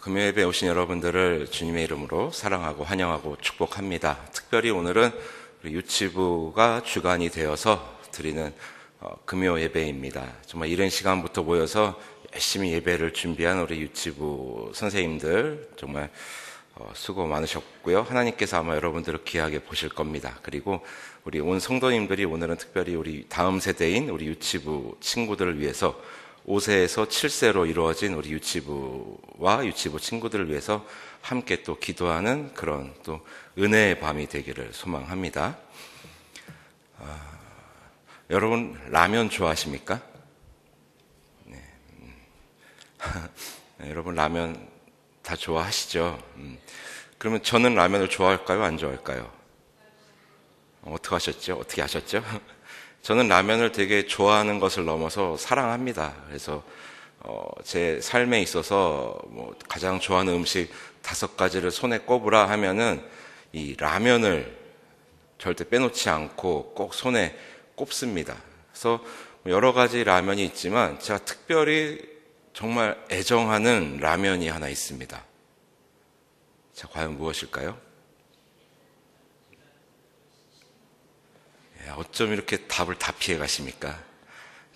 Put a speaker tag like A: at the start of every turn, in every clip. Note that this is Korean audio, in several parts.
A: 금요 예배에 오신 여러분들을 주님의 이름으로 사랑하고 환영하고 축복합니다. 특별히 오늘은 우리 유치부가 주관이 되어서 드리는 금요 예배입니다. 정말 이른 시간부터 모여서 열심히 예배를 준비한 우리 유치부 선생님들 정말 수고 많으셨고요. 하나님께서 아마 여러분들을 귀하게 보실 겁니다. 그리고 우리 온 성도님들이 오늘은 특별히 우리 다음 세대인 우리 유치부 친구들을 위해서 5세에서 7세로 이루어진 우리 유치부와 유치부 친구들을 위해서 함께 또 기도하는 그런 또 은혜의 밤이 되기를 소망합니다. 여러분 라면 좋아하십니까? 네. 여러분 라면 다 좋아하시죠? 그러면 저는 라면을 좋아할까요? 안 좋아할까요? 어떻게 하셨죠? 어떻게 하셨죠? 저는 라면을 되게 좋아하는 것을 넘어서 사랑합니다. 그래서 제 삶에 있어서 가장 좋아하는 음식 5가지를 손에 꼽으라 하면은 이 라면을 절대 빼놓지 않고 꼭 손에 꼽습니다. 그래서 여러 가지 라면이 있지만 제가 특별히 정말 애정하는 라면이 하나 있습니다. 자, 과연 무엇일까요? 어쩜 이렇게 답을 다 피해 가십니까?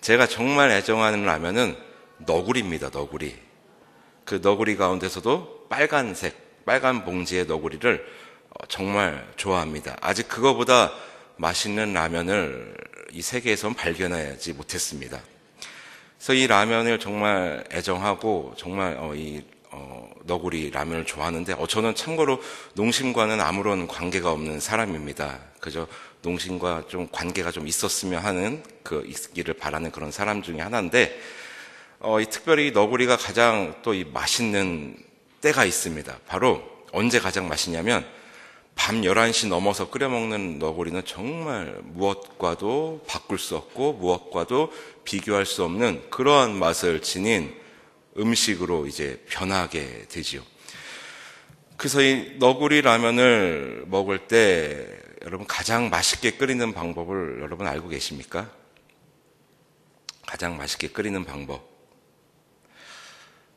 A: 제가 정말 애정하는 라면은 너구리입니다. 너구리. 그 너구리 가운데서도 빨간색, 빨간 봉지의 너구리를 정말 좋아합니다. 아직 그거보다 맛있는 라면을 이 세계에선 발견하지 못했습니다. 그래서 이 라면을 정말 애정하고 정말 너구리 라면을 좋아하는데 저는 참고로 농심과는 아무런 관계가 없는 사람입니다. 그저 농심과 좀 관계가 좀 있었으면 하는 있기를 바라는 그런 사람 중에 하나인데 특별히 너구리가 가장 또 맛있는 때가 있습니다. 바로 언제 가장 맛있냐면 밤 11시 넘어서 끓여 먹는 너구리는 정말 무엇과도 바꿀 수 없고 무엇과도 비교할 수 없는 그러한 맛을 지닌 음식으로 이제 변하게 되지요. 그래서 이 너구리 라면을 먹을 때 여러분 가장 맛있게 끓이는 방법을 여러분 알고 계십니까? 가장 맛있게 끓이는 방법.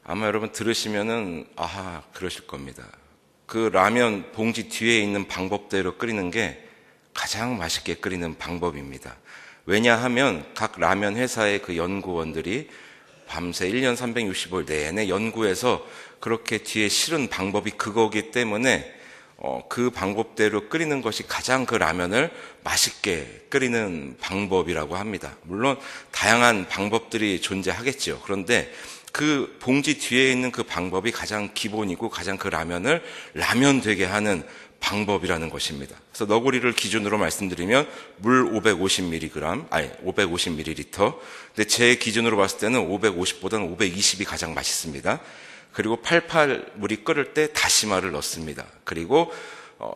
A: 아마 여러분 들으시면은 아하 그러실 겁니다. 그 라면 봉지 뒤에 있는 방법대로 끓이는 게 가장 맛있게 끓이는 방법입니다. 왜냐하면 각 라면 회사의 그 연구원들이 밤새 1년 365일 내내 연구해서 그렇게 뒤에 실은 방법이 그거기 때문에 그 방법대로 끓이는 것이 가장 그 라면을 맛있게 끓이는 방법이라고 합니다. 물론 다양한 방법들이 존재하겠죠. 그런데 그 봉지 뒤에 있는 그 방법이 가장 기본이고 가장 그 라면을 라면 되게 하는 방법이라는 것입니다. 그래서 너구리를 기준으로 말씀드리면 물 550ml. 근데 제 기준으로 봤을 때는 550보다는 520이 가장 맛있습니다. 그리고 팔팔 물이 끓을 때 다시마를 넣습니다. 그리고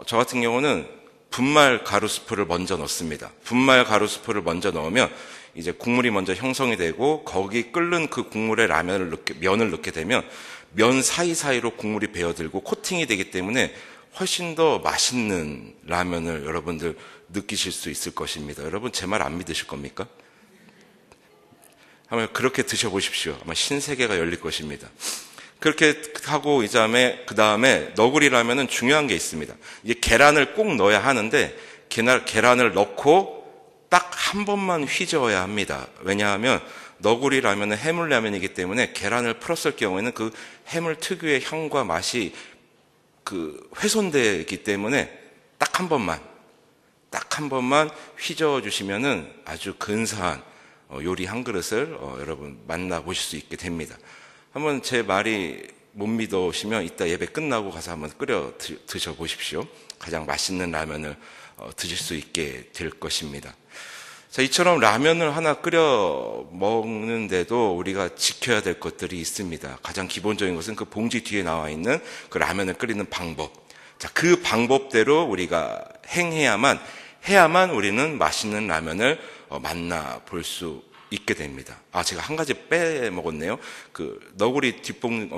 A: 저 같은 경우는 분말 가루스프를 먼저 넣습니다. 분말 가루스프를 먼저 넣으면 이제 국물이 먼저 형성이 되고 거기 끓는 그 국물에 면을 넣게 되면 면 사이사이로 국물이 배어들고 코팅이 되기 때문에 훨씬 더 맛있는 라면을 여러분들 느끼실 수 있을 것입니다. 여러분 제 말 안 믿으실 겁니까? 한번 그렇게 드셔보십시오. 아마 신세계가 열릴 것입니다. 그렇게 하고 그 다음에 너구리 라면은 중요한 게 있습니다. 이게 계란을 꼭 넣어야 하는데 계란을 넣고 딱 한 번만 휘저어야 합니다. 왜냐하면 너구리 라면은 해물 라면이기 때문에 계란을 풀었을 경우에는 그 해물 특유의 향과 맛이 훼손되기 때문에 딱 한 번만 휘저어 주시면은 아주 근사한 요리 한 그릇을 여러분 만나보실 수 있게 됩니다. 한번 제 말이 못 믿으시면 이따 예배 끝나고 가서 한번 끓여 드셔보십시오. 가장 맛있는 라면을 드실 수 있게 될 것입니다. 자, 이처럼 라면을 하나 끓여 먹는데도 우리가 지켜야 될 것들이 있습니다. 가장 기본적인 것은 그 봉지 뒤에 나와 있는 그 라면을 끓이는 방법. 자, 그 방법대로 우리가 해야만 우리는 맛있는 라면을 만나볼 수 있게 됩니다. 제가 한 가지 빼먹었네요. 그 너구리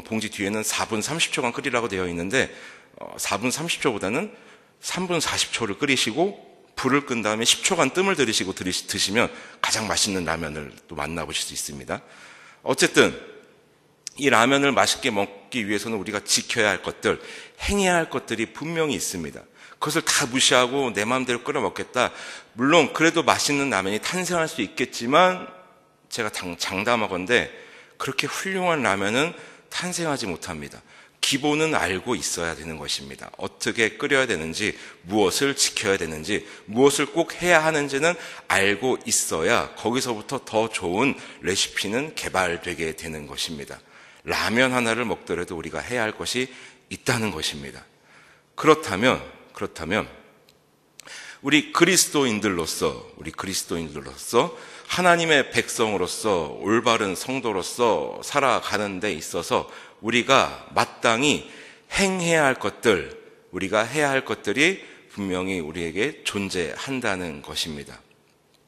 A: 봉지 뒤에는 4분 30초간 끓이라고 되어 있는데 4분 30초보다는 3분 40초를 끓이시고 불을 끈 다음에 10초간 뜸을 들이시고 드시면 가장 맛있는 라면을 또 만나보실 수 있습니다. 어쨌든 이 라면을 맛있게 먹기 위해서는 우리가 지켜야 할 것들, 행해야 할 것들이 분명히 있습니다. 그것을 다 무시하고 내 마음대로 끓여 먹겠다. 물론 그래도 맛있는 라면이 탄생할 수 있겠지만 제가 장담하건대 그렇게 훌륭한 라면은 탄생하지 못합니다. 기본은 알고 있어야 되는 것입니다. 어떻게 끓여야 되는지, 무엇을 지켜야 되는지, 무엇을 꼭 해야 하는지는 알고 있어야 거기서부터 더 좋은 레시피는 개발되게 되는 것입니다. 라면 하나를 먹더라도 우리가 해야 할 것이 있다는 것입니다. 그렇다면 우리 그리스도인들로서 하나님의 백성으로서 올바른 성도로서 살아가는 데 있어서 우리가 마땅히 행해야 할 것들, 우리가 해야 할 것들이 분명히 우리에게 존재한다는 것입니다.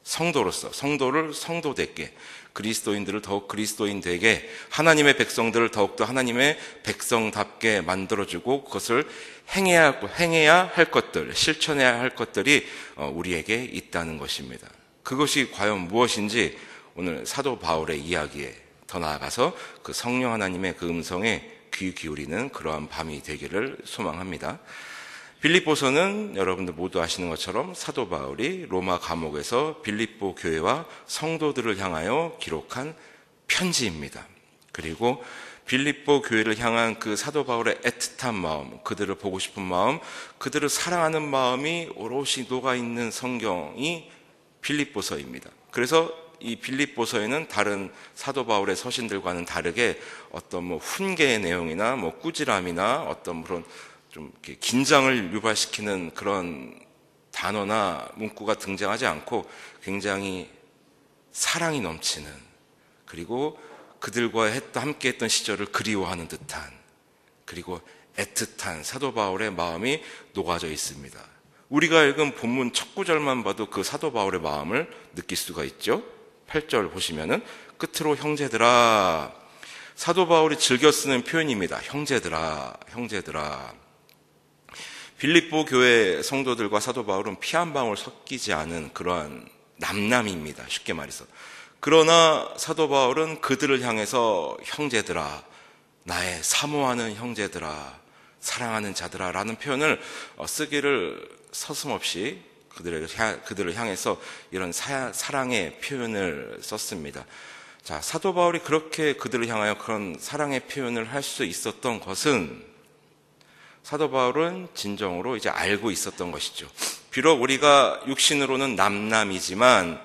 A: 성도를 성도되게, 그리스도인들을 더욱 그리스도인되게, 하나님의 백성들을 더욱더 하나님의 백성답게 만들어주고 그것을 행해야 할 것들, 실천해야 할 것들이 우리에게 있다는 것입니다. 그것이 과연 무엇인지 오늘 사도 바울의 이야기에 더 나아가서 그 성령 하나님의 그 음성에 귀 기울이는 그러한 밤이 되기를 소망합니다. 빌립보서는 여러분들 모두 아시는 것처럼 사도 바울이 로마 감옥에서 빌립보 교회와 성도들을 향하여 기록한 편지입니다. 그리고 빌립보 교회를 향한 그 사도 바울의 애틋한 마음, 그들을 보고 싶은 마음, 그들을 사랑하는 마음이 오롯이 녹아있는 성경이 빌립보서입니다. 그래서 이 빌립보서에는 다른 사도 바울의 서신들과는 다르게 어떤 훈계의 내용이나 꾸지람이나 어떤 그런 좀 이렇게 긴장을 유발시키는 그런 단어나 문구가 등장하지 않고 굉장히 사랑이 넘치는, 그리고 그들과 함께 했던 시절을 그리워하는 듯한, 그리고 애틋한 사도 바울의 마음이 녹아져 있습니다. 우리가 읽은 본문 첫 구절만 봐도 그 사도 바울의 마음을 느낄 수가 있죠. 8절 보시면은 끝으로 형제들아, 사도 바울이 즐겨 쓰는 표현입니다. 형제들아. 빌립보 교회 성도들과 사도 바울은 피 한 방울 섞이지 않은 그러한 남남입니다. 쉽게 말해서. 그러나 사도 바울은 그들을 향해서 형제들아, 나의 사모하는 형제들아, 사랑하는 자들아 라는 표현을 쓰기를 서슴없이 그들을 향해서 이런 사랑의 표현을 썼습니다. 자, 사도 바울이 그렇게 그들을 향하여 그런 사랑의 표현을 할 수 있었던 것은 사도 바울은 진정으로 이제 알고 있었던 것이죠. 비록 우리가 육신으로는 남남이지만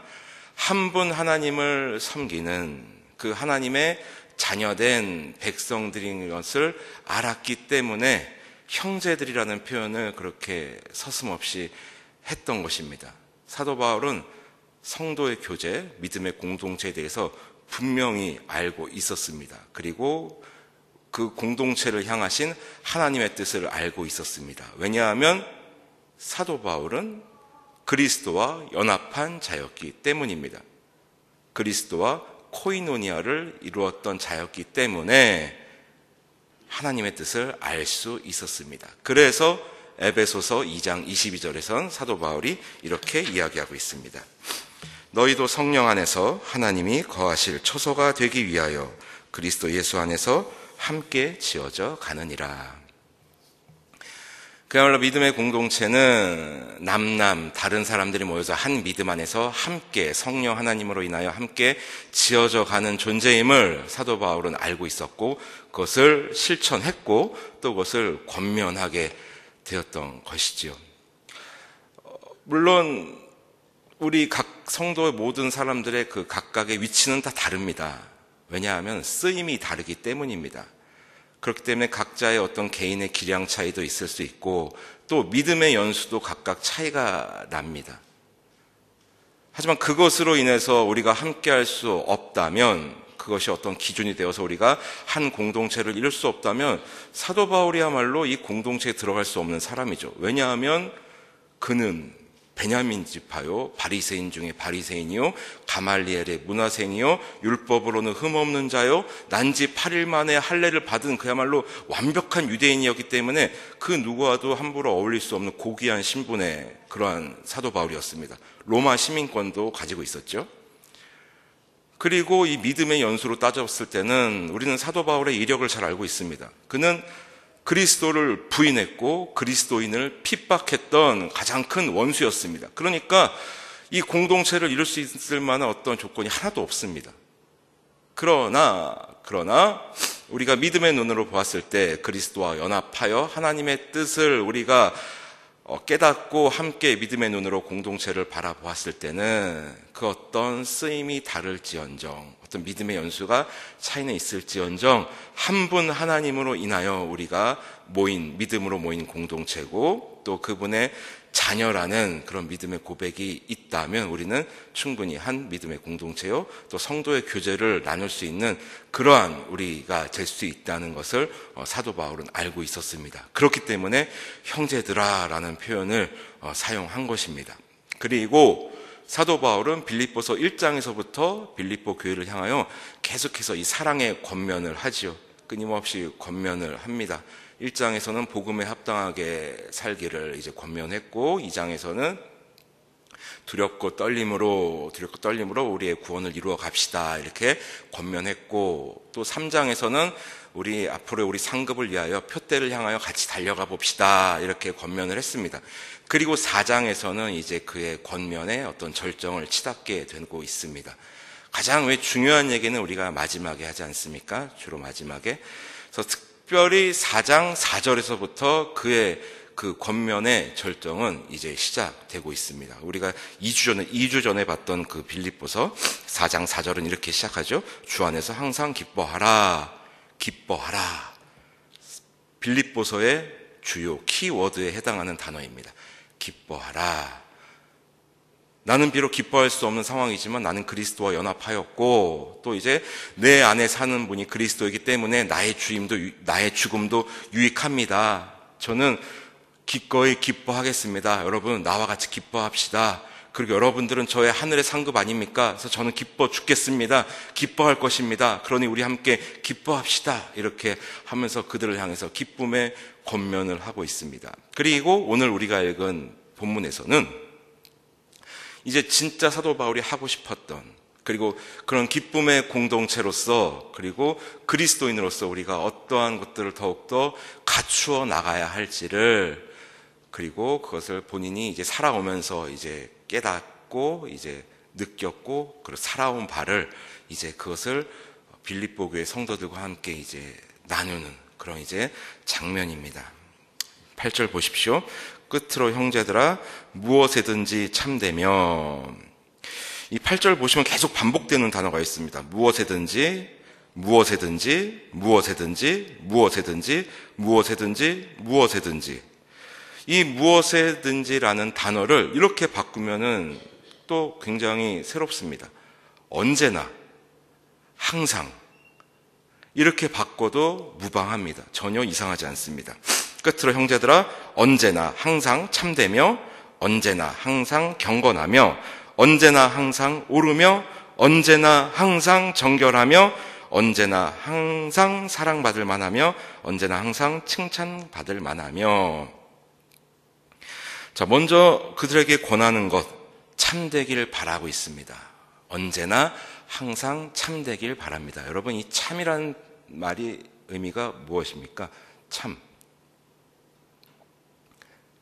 A: 한 분 하나님을 섬기는 그 하나님의 자녀된 백성들인 것을 알았기 때문에 형제들이라는 표현을 그렇게 서슴없이 했던 것입니다. 사도 바울은 성도의 교제, 믿음의 공동체에 대해서 분명히 알고 있었습니다. 그리고 그 공동체를 향하신 하나님의 뜻을 알고 있었습니다. 왜냐하면 사도 바울은 그리스도와 연합한 자였기 때문입니다. 그리스도와 코이노니아를 이루었던 자였기 때문에 하나님의 뜻을 알 수 있었습니다. 그래서 에베소서 2장 22절에선 사도 바울이 이렇게 이야기하고 있습니다. 너희도 성령 안에서 하나님이 거하실 처소가 되기 위하여 그리스도 예수 안에서 함께 지어져 가느니라. 그야말로 믿음의 공동체는 남남 다른 사람들이 모여서 한 믿음 안에서 함께 성령 하나님으로 인하여 함께 지어져 가는 존재임을 사도 바울은 알고 있었고 그것을 실천했고 또 그것을 권면하게 되었던 것이지요. 물론 우리 각 성도의 모든 사람들의 그 각각의 위치는 다 다릅니다. 왜냐하면 쓰임이 다르기 때문입니다. 그렇기 때문에 각자의 어떤 개인의 기량 차이도 있을 수 있고 또 믿음의 연수도 각각 차이가 납니다. 하지만 그것으로 인해서 우리가 함께할 수 없다면, 그것이 어떤 기준이 되어서 우리가 한 공동체를 이룰 수 없다면 사도 바울이야말로 이 공동체에 들어갈 수 없는 사람이죠. 왜냐하면 그는 베냐민 지파요, 바리새인 중에 바리새인이요, 가말리엘의 문화생이요, 율법으로는 흠없는 자요, 난지 8일 만에 할례를 받은 그야말로 완벽한 유대인이었기 때문에 그 누구와도 함부로 어울릴 수 없는 고귀한 신분의 그러한 사도 바울이었습니다. 로마 시민권도 가지고 있었죠. 그리고 이 믿음의 연수로 따졌을 때는 우리는 사도 바울의 이력을 잘 알고 있습니다. 그는 그리스도를 부인했고 그리스도인을 핍박했던 가장 큰 원수였습니다. 그러니까 이 공동체를 이룰 수 있을 만한 어떤 조건이 하나도 없습니다. 그러나 우리가 믿음의 눈으로 보았을 때 그리스도와 연합하여 하나님의 뜻을 우리가 깨닫고 함께 믿음의 눈으로 공동체를 바라보았을 때는 그 어떤 쓰임이 다를지언정, 어떤 믿음의 연수가 차이는 있을지언정 한 분 하나님으로 인하여 우리가 믿음으로 모인 공동체고 또 그분의 자녀라는 그런 믿음의 고백이 있다면 우리는 충분히 한 믿음의 공동체요 또 성도의 교제를 나눌 수 있는 그러한 우리가 될 수 있다는 것을 사도 바울은 알고 있었습니다. 그렇기 때문에 형제들아 라는 표현을 사용한 것입니다. 그리고 사도 바울은 빌립보서 1장에서부터 빌립보 교회를 향하여 계속해서 이 사랑의 권면을 하지요. 끊임없이 권면을 합니다. 1장에서는 복음에 합당하게 살기를 이제 권면했고 2장에서는 두렵고 떨림으로 우리의 구원을 이루어 갑시다 이렇게 권면했고 또 3장에서는 앞으로 우리 상급을 위하여 표대를 향하여 같이 달려가 봅시다 이렇게 권면을 했습니다. 그리고 4장에서는 이제 그의 권면에 어떤 절정을 치닫게 되고 있습니다. 가장 중요한 얘기는 우리가 마지막에 하지 않습니까? 주로 마지막에. 그래서 특별히 4장 4절에서부터 그의 그 권면의 절정은 이제 시작되고 있습니다. 우리가 2주 전에 봤던 그 빌립보서 4장 4절은 이렇게 시작하죠. 주 안에서 항상 기뻐하라. 빌립보서의 주요 키워드에 해당하는 단어입니다. 기뻐하라. 나는 비록 기뻐할 수 없는 상황이지만 나는 그리스도와 연합하였고 또 이제 내 안에 사는 분이 그리스도이기 때문에 나의 죽음도 유익합니다. 저는 기꺼이 기뻐하겠습니다. 여러분 나와 같이 기뻐합시다. 그리고 여러분들은 저의 하늘의 상급 아닙니까? 그래서 저는 기뻐 죽겠습니다. 기뻐할 것입니다. 그러니 우리 함께 기뻐합시다. 이렇게 하면서 그들을 향해서 기쁨의 권면을 하고 있습니다. 그리고 오늘 우리가 읽은 본문에서는 이제 진짜 사도 바울이 하고 싶었던 그리고 그런 기쁨의 공동체로서 그리고 그리스도인으로서 우리가 어떠한 것들을 더욱더 갖추어 나가야 할지를 그리고 그것을 본인이 이제 살아오면서 이제 깨닫고 이제 느꼈고 그리고 살아온 바를 이제 그것을 빌립보 교회 성도들과 함께 이제 나누는 그런 이제 장면입니다. 8절 보십시오. 끝으로 형제들아 무엇에든지 참되며 이 8절 보시면 계속 반복되는 단어가 있습니다. 무엇에든지 이 무엇에든지라는 단어를 이렇게 바꾸면은 또 굉장히 새롭습니다. 언제나 항상 이렇게 바꿔도 무방합니다. 전혀 이상하지 않습니다. 끝으로 형제들아 언제나 항상 참되며 언제나 항상 경건하며 언제나 항상 오르며 언제나 항상 정결하며 언제나 항상 사랑받을 만하며 언제나 항상 칭찬받을 만하며. 자, 먼저 그들에게 권하는 것 참되길 바라고 있습니다. 언제나 항상 참되길 바랍니다. 여러분 이 참이라는 말이 의미가 무엇입니까? 참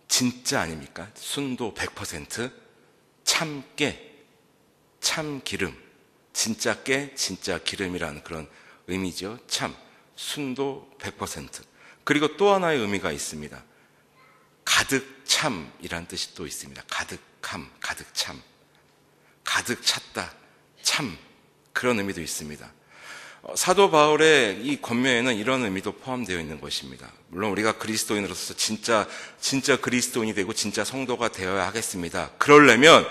A: 진짜 아닙니까? 순도 100%, 참깨, 참기름, 진짜 깨, 진짜 기름이라는 그런 의미죠. 참, 순도 100%. 그리고 또 하나의 의미가 있습니다. 가득 참이라는 뜻이 또 있습니다. 가득함, 가득 참, 가득 찼다, 참 그런 의미도 있습니다. 사도 바울의 이 권면에는 이런 의미도 포함되어 있는 것입니다. 물론 우리가 그리스도인으로서 진짜 그리스도인이 되고 진짜 성도가 되어야 하겠습니다. 그러려면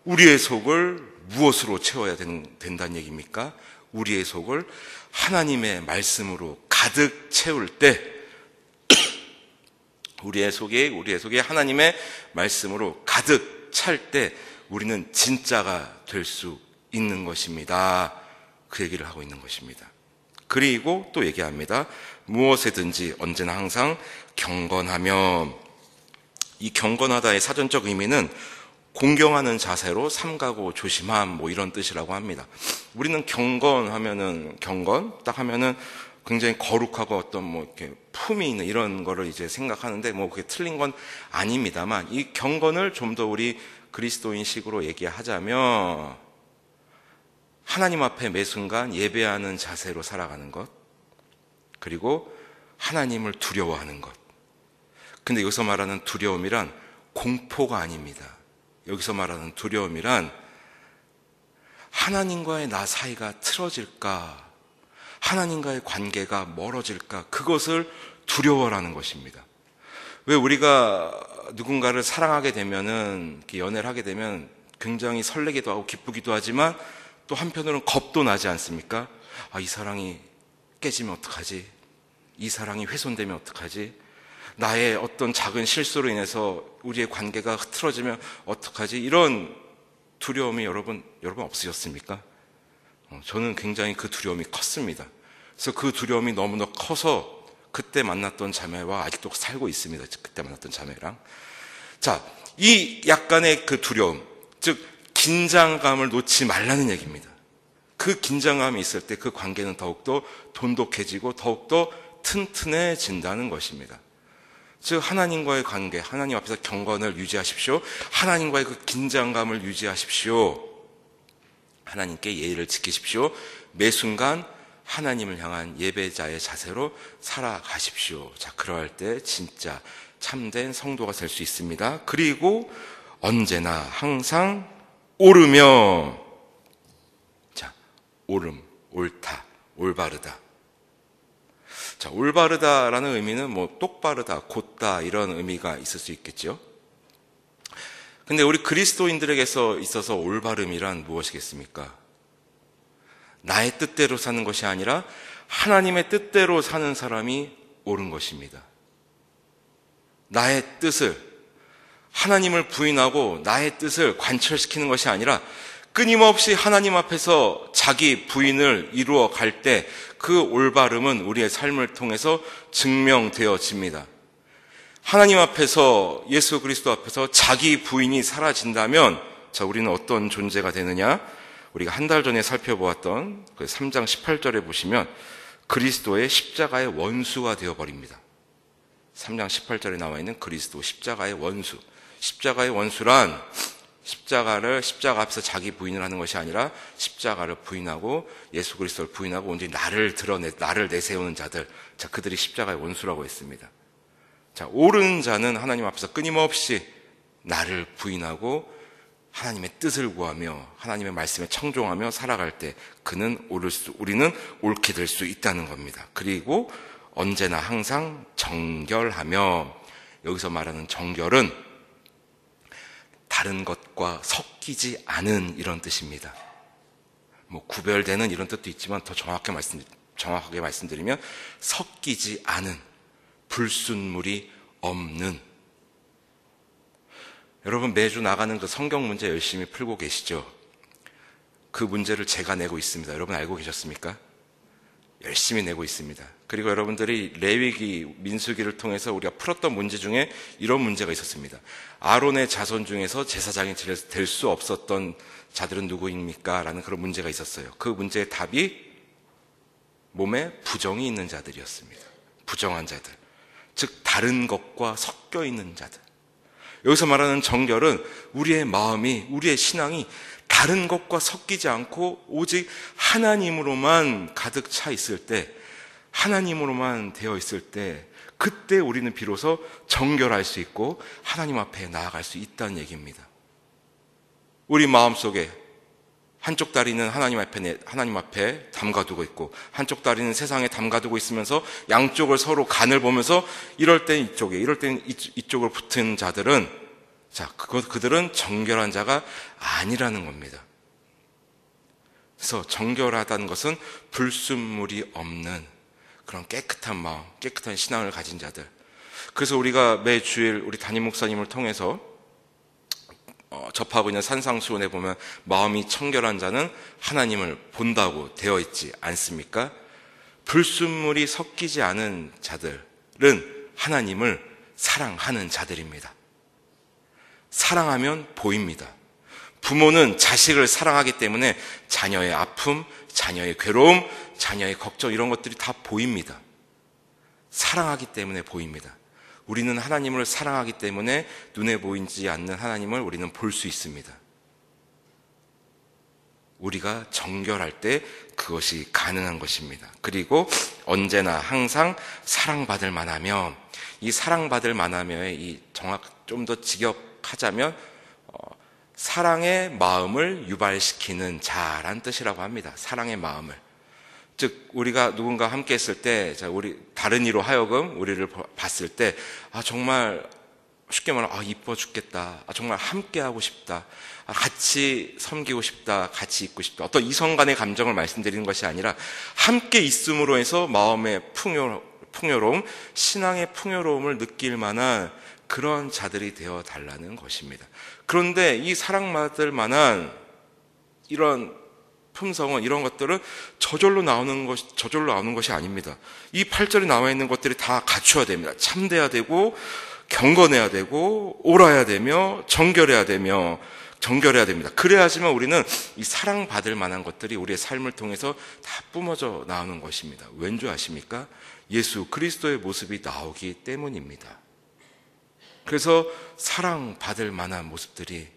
A: 우리의 속을 무엇으로 채워야 된다는 얘기입니까? 우리의 속을 하나님의 말씀으로 가득 채울 때 우리의 속에 하나님의 말씀으로 가득 찰 때 우리는 진짜가 될 수 있는 것입니다. 그 얘기를 하고 있는 것입니다. 그리고 또 얘기합니다. 무엇에든지 언제나 항상 경건하며, 이 경건하다의 사전적 의미는 공경하는 자세로 삼가고 조심함, 뭐 이런 뜻이라고 합니다. 우리는 경건 딱 하면은 굉장히 거룩하고 어떤 뭐 이렇게 품이 있는 이런 거를 이제 생각하는데, 뭐 그게 틀린 건 아닙니다만, 이 경건을 좀 더 우리 그리스도인식으로 얘기하자면 하나님 앞에 매 순간 예배하는 자세로 살아가는 것, 그리고 하나님을 두려워하는 것. 근데 여기서 말하는 두려움이란 공포가 아닙니다. 여기서 말하는 두려움이란 하나님과의 나 사이가 틀어질까, 하나님과의 관계가 멀어질까, 그것을 두려워라는 것입니다. 왜 우리가 누군가를 사랑하게 되면은, 연애를 하게 되면 굉장히 설레기도 하고 기쁘기도 하지만 또 한편으로는 겁도 나지 않습니까? 아, 이 사랑이 깨지면 어떡하지? 이 사랑이 훼손되면 어떡하지? 나의 어떤 작은 실수로 인해서 우리의 관계가 흐트러지면 어떡하지? 이런 두려움이 여러분 없으셨습니까? 저는 굉장히 그 두려움이 컸습니다. 그래서 그 두려움이 너무나 커서 그때 만났던 자매와 아직도 살고 있습니다. 그때 만났던 자매랑. 자, 이 약간의 그 두려움, 즉 긴장감을 놓지 말라는 얘기입니다. 그 긴장감이 있을 때 그 관계는 더욱더 돈독해지고 더욱더 튼튼해진다는 것입니다. 즉 하나님과의 관계, 하나님 앞에서 경건을 유지하십시오. 하나님과의 그 긴장감을 유지하십시오. 하나님께 예의를 지키십시오. 매 순간 하나님을 향한 예배자의 자세로 살아가십시오. 자, 그러할 때 진짜 참된 성도가 될 수 있습니다. 그리고 언제나 항상 옳으며, 자, 옳음, 옳다, 올바르다. 자, 올바르다라는 의미는 뭐 똑바르다, 곧다 이런 의미가 있을 수 있겠죠. 근데 우리 그리스도인들에게서 있어서 올바름이란 무엇이겠습니까? 나의 뜻대로 사는 것이 아니라 하나님의 뜻대로 사는 사람이 옳은 것입니다. 나의 뜻을, 하나님을 부인하고 나의 뜻을 관철시키는 것이 아니라 끊임없이 하나님 앞에서 자기 부인을 이루어 갈 때 그 올바름은 우리의 삶을 통해서 증명되어집니다. 하나님 앞에서, 예수 그리스도 앞에서 자기 부인이 사라진다면, 자, 우리는 어떤 존재가 되느냐? 우리가 한 달 전에 살펴보았던 그 3장 18절에 보시면 그리스도의 십자가의 원수가 되어버립니다. 3장 18절에 나와 있는 그리스도 십자가의 원수. 십자가의 원수란 십자가 앞에서 자기 부인을 하는 것이 아니라 십자가를 부인하고 예수 그리스도를 부인하고 온전히 나를 내세우는 자들. 자, 그들이 십자가의 원수라고 했습니다. 자, 옳은 자는 하나님 앞에서 끊임없이 나를 부인하고 하나님의 뜻을 구하며 하나님의 말씀에 청종하며 살아갈 때 우리는 옳게 될 수 있다는 겁니다. 그리고 언제나 항상 정결하며, 여기서 말하는 정결은 다른 것과 섞이지 않은 이런 뜻입니다. 뭐 구별되는 이런 뜻도 있지만 더 정확하게 말씀드리면 섞이지 않은, 불순물이 없는. 여러분 매주 나가는 그 성경 문제 열심히 풀고 계시죠? 그 문제를 제가 내고 있습니다. 여러분 알고 계셨습니까? 열심히 내고 있습니다. 그리고 여러분들이 레위기, 민수기를 통해서 우리가 풀었던 문제 중에 이런 문제가 있었습니다. 아론의 자손 중에서 제사장이 될 수 없었던 자들은 누구입니까? 라는 그런 문제가 있었어요. 그 문제의 답이 몸에 부정이 있는 자들이었습니다. 부정한 자들. 즉 다른 것과 섞여 있는 자들. 여기서 말하는 정결은 우리의 마음이, 우리의 신앙이 다른 것과 섞이지 않고 오직 하나님으로만 가득 차 있을 때, 하나님으로만 되어 있을 때, 그때 우리는 비로소 정결할 수 있고 하나님 앞에 나아갈 수 있다는 얘기입니다. 우리 마음속에 한쪽 다리는 하나님 앞에 담가두고 있고 한쪽 다리는 세상에 담가두고 있으면서 양쪽을 서로 간을 보면서 이럴 땐 이쪽에, 이럴 땐 이쪽으로 붙은 자들은, 자, 그들은 정결한 자가 아니라는 겁니다. 그래서 정결하다는 것은 불순물이 없는 그런 깨끗한 마음, 깨끗한 신앙을 가진 자들. 그래서 우리가 매 주일 우리 담임 목사님을 통해서 접하고 있는 산상수훈에 보면 마음이 청결한 자는 하나님을 본다고 되어 있지 않습니까? 불순물이 섞이지 않은 자들은 하나님을 사랑하는 자들입니다. 사랑하면 보입니다. 부모는 자식을 사랑하기 때문에 자녀의 아픔, 자녀의 괴로움, 자녀의 걱정 이런 것들이 다 보입니다. 사랑하기 때문에 보입니다. 우리는 하나님을 사랑하기 때문에 눈에 보이지 않는 하나님을 우리는 볼 수 있습니다. 우리가 정결할 때 그것이 가능한 것입니다. 그리고 언제나 항상 사랑받을 만하며, 이 사랑받을 만하며의 이 좀 더 직역하자면 사랑의 마음을 유발시키는 자란 뜻이라고 합니다. 사랑의 마음을. 즉 우리가 누군가 함께 있을 때, 우리 다른 이로 하여금 우리를 봤을 때 정말 쉽게 말하면 이뻐 죽겠다, 정말 함께 하고 싶다, 같이 섬기고 싶다, 같이 있고 싶다, 어떤 이성 간의 감정을 말씀드리는 것이 아니라 함께 있음으로 해서 마음의 풍요로움, 신앙의 풍요로움을 느낄 만한 그런 자들이 되어 달라는 것입니다. 그런데 이 사랑받을 만한 이런 품성은, 이런 것들은 저절로 나오는 것이 아닙니다. 이 8절에 나와 있는 것들이 다 갖춰야 됩니다. 참돼야 되고, 경건해야 되고, 옳아야 되며, 정결해야 됩니다. 그래야지만 우리는 이 사랑받을 만한 것들이 우리의 삶을 통해서 다 뿜어져 나오는 것입니다. 왠지 아십니까? 예수 그리스도의 모습이 나오기 때문입니다. 그래서 사랑받을 만한 모습들이,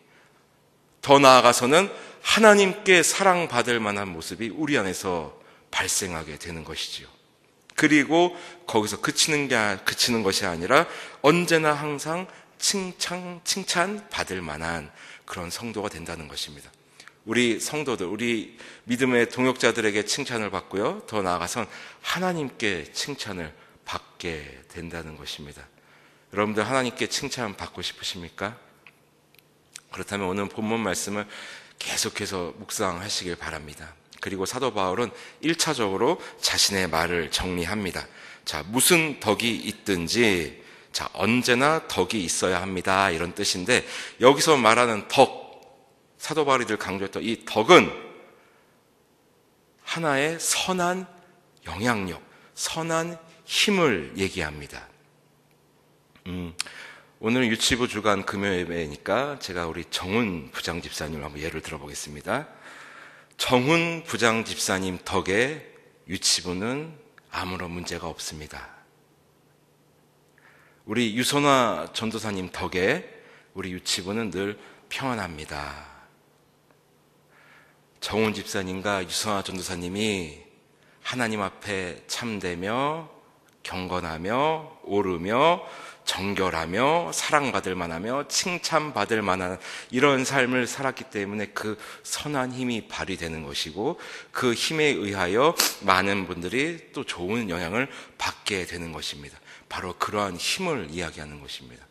A: 더 나아가서는 하나님께 사랑받을 만한 모습이 우리 안에서 발생하게 되는 것이지요. 그리고 거기서 그치는 것이 아니라 언제나 항상 칭찬받을 만한 그런 성도가 된다는 것입니다. 우리 성도들, 우리 믿음의 동역자들에게 칭찬을 받고요, 더 나아가선 하나님께 칭찬을 받게 된다는 것입니다. 여러분들 하나님께 칭찬받고 싶으십니까? 그렇다면 오늘 본문 말씀을 계속해서 묵상하시길 바랍니다. 그리고 사도 바울은 1차적으로 자신의 말을 정리합니다. 무슨 덕이 있든지 언제나 덕이 있어야 합니다, 이런 뜻인데, 여기서 말하는 덕, 사도 바울이 늘 강조했던 이 덕은 하나의 선한 영향력, 선한 힘을 얘기합니다. 오늘 유치부 주간 금요예배니까 제가 우리 정훈 부장집사님을 한번 예를 들어보겠습니다. 정훈 부장집사님 덕에 유치부는 아무런 문제가 없습니다. 우리 유선화 전도사님 덕에 우리 유치부는 늘 평안합니다. 정훈 집사님과 유선화 전도사님이 하나님 앞에 참되며 경건하며 오르며 정결하며 사랑받을 만하며 칭찬받을 만한 이런 삶을 살았기 때문에 그 선한 힘이 발휘되는 것이고, 그 힘에 의하여 많은 분들이 또 좋은 영향을 받게 되는 것입니다. 바로 그러한 힘을 이야기하는 것입니다.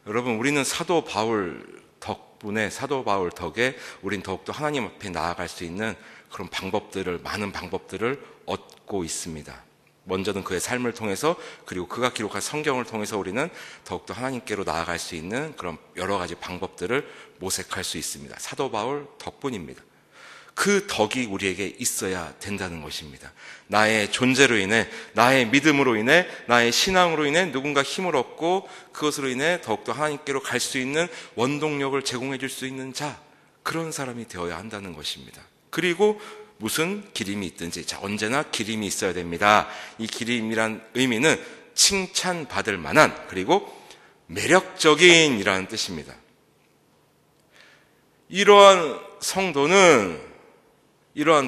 A: 여러분, 우리는 사도 바울 덕에 우린 더욱더 하나님 앞에 나아갈 수 있는 그런 많은 방법들을 얻고 있습니다. 먼저는 그의 삶을 통해서, 그리고 그가 기록한 성경을 통해서 우리는 더욱더 하나님께로 나아갈 수 있는 그런 여러 가지 방법들을 모색할 수 있습니다. 사도 바울 덕분입니다. 그 덕이 우리에게 있어야 된다는 것입니다. 나의 존재로 인해, 나의 믿음으로 인해, 나의 신앙으로 인해 누군가 힘을 얻고 그것으로 인해 더욱더 하나님께로 갈 수 있는 원동력을 제공해 줄 수 있는 그런 사람이 되어야 한다는 것입니다. 그리고 무슨 기림이 있든지, 언제나 기림이 있어야 됩니다. 이 기림이란 의미는 칭찬받을 만한, 그리고 매력적인 이라는 뜻입니다. 이러한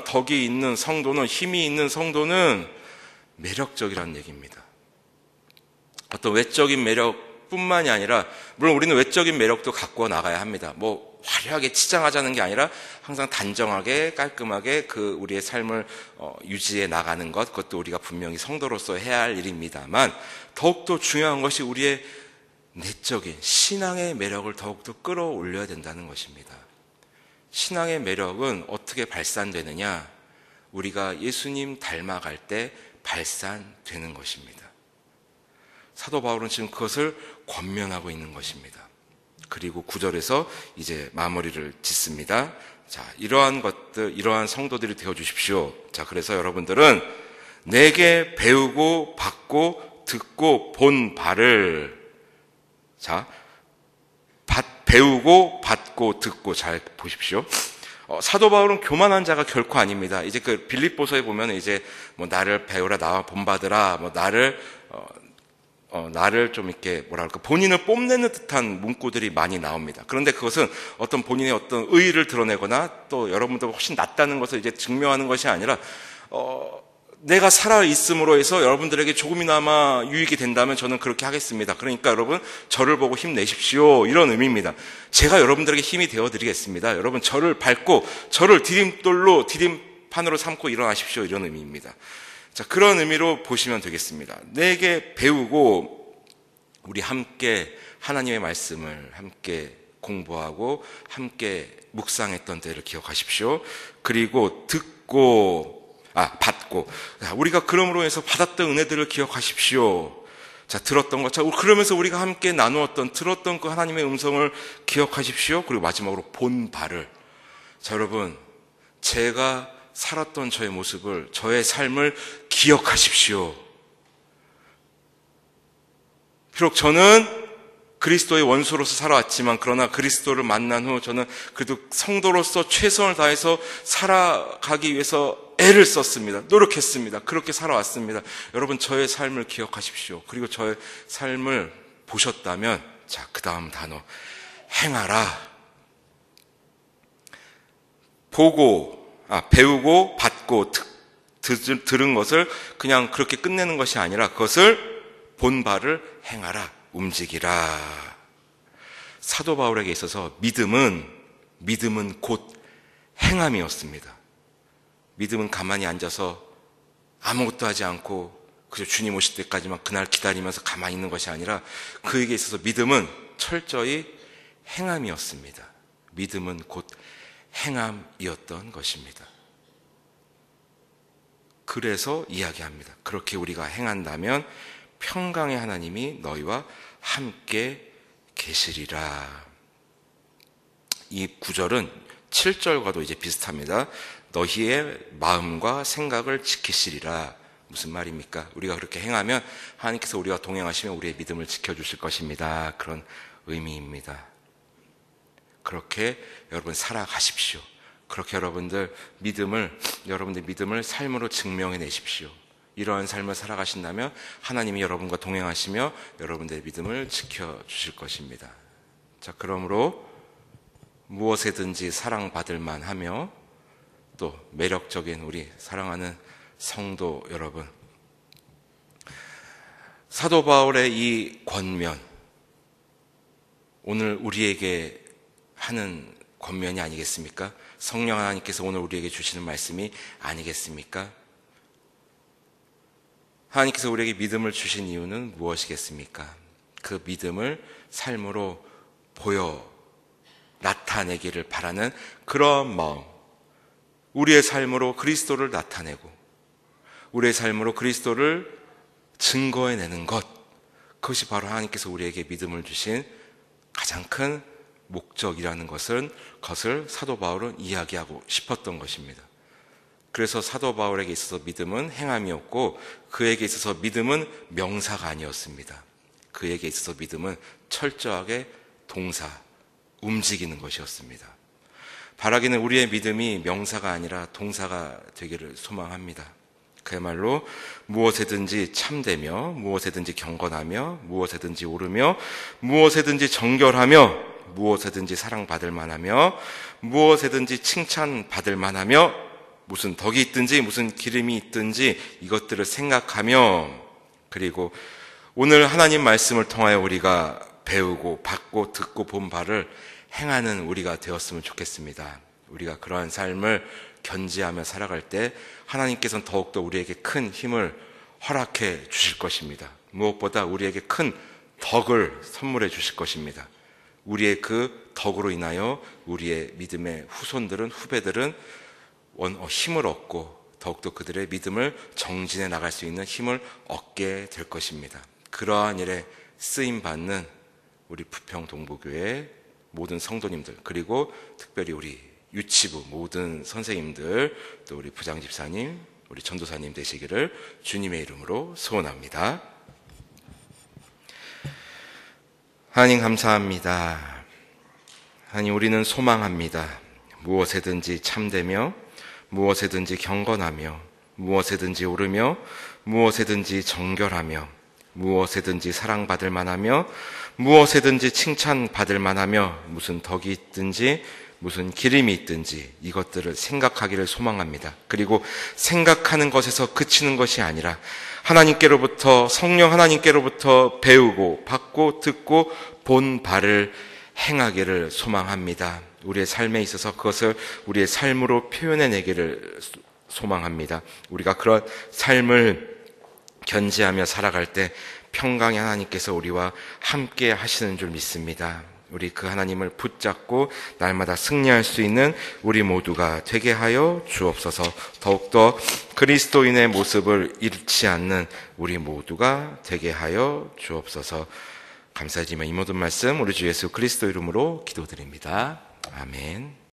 A: 덕이 있는 성도는, 힘이 있는 성도는 매력적이라는 얘기입니다. 어떤 외적인 매력뿐만이 아니라, 물론 우리는 외적인 매력도 갖고 나가야 합니다. 화려하게 치장하자는 게 아니라 항상 단정하게 깔끔하게 우리의 삶을 유지해 나가는 것, 그것도 우리가 분명히 성도로서 해야 할 일입니다만, 더욱더 중요한 것이 우리의 내적인 신앙의 매력을 더욱더 끌어올려야 된다는 것입니다. 신앙의 매력은 어떻게 발산되느냐? 우리가 예수님 닮아갈 때 발산되는 것입니다. 사도 바울은 지금 그것을 권면하고 있는 것입니다. 그리고 9절에서 이제 마무리를 짓습니다. 이러한 성도들이 되어 주십시오. 그래서 여러분들은 내게 배우고 받고 듣고 본 바를, 배우고 받고 듣고. 잘 보십시오. 사도 바울은 교만한 자가 결코 아닙니다. 이제 그 빌립보서에 보면 이제 뭐 나를 배우라, 나와 본받으라, 뭐 나를 좀 이렇게 뭐랄까 본인을 뽐내는 듯한 문구들이 많이 나옵니다. 그런데 그것은 어떤 본인의 어떤 의의를 드러내거나 또 여러분들보다 훨씬 낫다는 것을 이제 증명하는 것이 아니라 내가 살아 있음으로 해서 여러분들에게 조금이나마 유익이 된다면 저는 그렇게 하겠습니다. 그러니까 여러분 저를 보고 힘내십시오, 이런 의미입니다. 제가 여러분들에게 힘이 되어 드리겠습니다. 여러분 저를 밟고 저를 디딤판으로 삼고 일어나십시오, 이런 의미입니다. 자, 그런 의미로 보시면 되겠습니다. 내게 배우고 우리 함께 하나님의 말씀을 함께 공부하고 함께 묵상했던 때를 기억하십시오. 그리고 받고. 우리가 그러므로 해서 받았던 은혜들을 기억하십시오. 자, 들었던 것. 자, 그러면서 우리가 함께 나누었던, 들었던 그 하나님의 음성을 기억하십시오. 그리고 마지막으로 본 바를. 자, 여러분, 제가 살았던 저의 모습을, 저의 삶을 기억하십시오. 비록 저는 그리스도의 원수로서 살아왔지만, 그러나 그리스도를 만난 후 저는 그래도 성도로서 최선을 다해서 살아가기 위해서 애를 썼습니다. 노력했습니다. 그렇게 살아왔습니다. 여러분, 저의 삶을 기억하십시오. 그리고 저의 삶을 보셨다면, 자, 그 다음 단어, 행하라. 배우고 받고 들은 것을 그냥 그렇게 끝내는 것이 아니라 그것을 본 바를 행하라, 움직이라. 사도 바울에게 있어서 믿음은 곧 행함이었습니다. 믿음은 가만히 앉아서 아무것도 하지 않고 그저 주님 오실 때까지만 그날 기다리면서 가만히 있는 것이 아니라 그에게 있어서 믿음은 철저히 행함이었습니다. 믿음은 곧 행함이었던 것입니다. 그래서 이야기합니다. 그렇게 우리가 행한다면 평강의 하나님이 너희와 함께 계시리라. 이 구절은 7절과도 이제 비슷합니다. 너희의 마음과 생각을 지키시리라. 무슨 말입니까? 우리가 그렇게 행하면 하나님께서 우리와 동행하시면 우리의 믿음을 지켜주실 것입니다. 그런 의미입니다. 그렇게 여러분 살아가십시오. 그렇게 여러분들 믿음을 삶으로 증명해 내십시오. 이러한 삶을 살아가신다면 하나님이 여러분과 동행하시며 여러분들의 믿음을 지켜주실 것입니다. 자, 그러므로 무엇에든지 사랑받을 만하며 또 매력적인 우리 사랑하는 성도 여러분, 사도 바울의 이 권면, 오늘 우리에게 하는 권면이 아니겠습니까? 성령 하나님께서 오늘 우리에게 주시는 말씀이 아니겠습니까? 하나님께서 우리에게 믿음을 주신 이유는 무엇이겠습니까? 그 믿음을 삶으로 보여 나타내기를 바라는 그런 마음, 우리의 삶으로 그리스도를 나타내고 우리의 삶으로 그리스도를 증거해내는 것, 그것이 바로 하나님께서 우리에게 믿음을 주신 가장 큰 목적이라는 것을 사도 바울은 이야기하고 싶었던 것입니다. 그래서 사도 바울에게 있어서 믿음은 행함이었고 그에게 있어서 믿음은 명사가 아니었습니다. 그에게 있어서 믿음은 철저하게 동사, 움직이는 것이었습니다. 바라기는 우리의 믿음이 명사가 아니라 동사가 되기를 소망합니다. 그야말로 무엇에든지 참되며 무엇에든지 경건하며 무엇에든지 오르며 무엇에든지 정결하며 무엇에든지 사랑받을 만하며 무엇에든지 칭찬받을 만하며 무슨 덕이 있든지 무슨 기름이 있든지 이것들을 생각하며, 그리고 오늘 하나님 말씀을 통하여 우리가 배우고 받고 듣고 본 바를 행하는 우리가 되었으면 좋겠습니다. 우리가 그러한 삶을 견지하며 살아갈 때 하나님께서는 더욱더 우리에게 큰 힘을 허락해 주실 것입니다. 무엇보다 우리에게 큰 덕을 선물해 주실 것입니다. 우리의 그 덕으로 인하여 우리의 믿음의 후배들은 힘을 얻고 더욱더 그들의 믿음을 정진해 나갈 수 있는 힘을 얻게 될 것입니다. 그러한 일에 쓰임받는 우리 부평 동부교회 모든 성도님들, 그리고 특별히 우리 유치부 모든 선생님들, 또 우리 부장집사님, 우리 전도사님 되시기를 주님의 이름으로 소원합니다. 하나님 감사합니다. 하나님, 우리는 소망합니다. 무엇에든지 참되며 무엇에든지 경건하며 무엇에든지 오르며 무엇에든지 정결하며 무엇에든지 사랑받을 만하며 무엇에든지 칭찬받을 만하며 무슨 덕이 있든지 무슨 기림이 있든지 이것들을 생각하기를 소망합니다. 그리고 생각하는 것에서 그치는 것이 아니라 하나님께로부터, 성령 하나님께로부터 배우고 받고 듣고 본 바를 행하기를 소망합니다. 우리의 삶에 있어서 그것을 우리의 삶으로 표현해내기를 소망합니다. 우리가 그런 삶을 견지하며 살아갈 때 평강의 하나님께서 우리와 함께 하시는 줄 믿습니다. 우리 그 하나님을 붙잡고 날마다 승리할 수 있는 우리 모두가 되게 하여 주옵소서. 더욱더 그리스도인의 모습을 잃지 않는 우리 모두가 되게 하여 주옵소서. 감사드리며 이 모든 말씀 우리 주 예수 그리스도 이름으로 기도드립니다. 아멘.